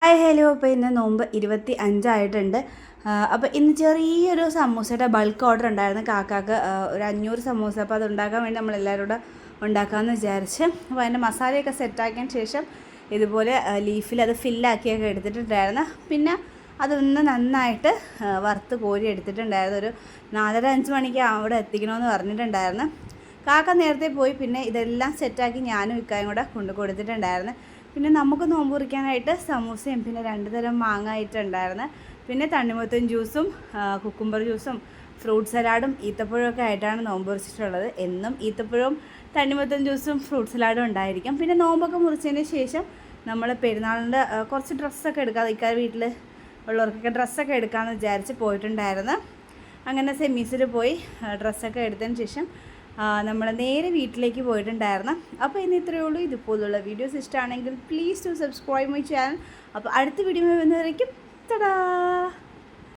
Hi hello. അപ്പോൾ ഇന്ന് നോമ്പ് 25 അപ്പോൾ ഇന്ന് ചെറിയൊരു സമൂസയുടെ ബൾക്ക് ഓർഡർ ഉണ്ടായിരുന്നു കാക്കാക്ക്. ഒരു 500 സമൂസ. അപ്പോൾ അത് ഉണ്ടാക്കാൻ വേണ്ടി നമ്മളെല്ലാവരും കൂടെ ഉണ്ടാക്കാമെന്ന് വിചാരിച്ച് അപ്പോൾ അതിൻ്റെ മസാലയൊക്കെ സെറ്റാക്കിയതിന് ശേഷം ഇതുപോലെ ലീഫിൽ അത് ഫില്ലാക്കിയൊക്കെ എടുത്തിട്ടുണ്ടായിരുന്നു. പിന്നെ അതൊന്ന് നന്നായിട്ട് വറുത്ത് കോരി എടുത്തിട്ടുണ്ടായിരുന്നു. ഒരു 4:30-5 മണിക്ക് അവിടെ എത്തിക്കണമെന്ന് പറഞ്ഞിട്ടുണ്ടായിരുന്നു. കാക്ക നേരത്തെ പോയി. പിന്നെ ഇതെല്ലാം സെറ്റാക്കി ഞാനും ഇക്കായും കൂടെ കൊണ്ടു കൊടുത്തിട്ടുണ്ടായിരുന്നു. പിന്നെ നമുക്ക് നോമ്പ് മുറിക്കാനായിട്ട് സമൂസയും പിന്നെ 2 തരം മാങ്ങ ആയിട്ടുണ്ടായിരുന്നു. പിന്നെ തണ്ണിമത്തൻ ജ്യൂസും കുക്കുംബർ ജ്യൂസും ഫ്രൂട്ട് സലാഡും ഈത്തപ്പഴമൊക്കെ ആയിട്ടാണ് നോമ്പ് മുറിച്ചിട്ടുള്ളത്. എന്നും ഈത്തപ്പഴവും തണ്ണിമത്തൻ ജ്യൂസും ഫ്രൂട്ട് സലാഡും ഉണ്ടായിരിക്കും. പിന്നെ നോമ്പൊക്കെ മുറിച്ചതിന് ശേഷം നമ്മൾ പെരുന്നാളിൻ്റെ കുറച്ച് ഡ്രസ്സൊക്കെ എടുക്കാം, ഇക്കാർ വീട്ടിൽ ഉള്ളവർക്കൊക്കെ ഡ്രസ്സൊക്കെ എടുക്കാമെന്ന് വിചാരിച്ച് പോയിട്ടുണ്ടായിരുന്നു. അങ്ങനെ സെമീസിൽ പോയി ഡ്രസ്സൊക്കെ എടുത്തതിന് ശേഷം നമ്മൾ നേരെ വീട്ടിലേക്ക് പോയിട്ടുണ്ടായിരുന്നു. അപ്പോൾ ഇന്ന് ഇത്രയേ ഉള്ളൂ. ഇതുപോലുള്ള വീഡിയോസ് ഇഷ്ടമാണെങ്കിൽ please to subscribe my channel. അപ്പോൾ അടുത്ത വീഡിയോ വരുന്നവരേക്കും തടാ.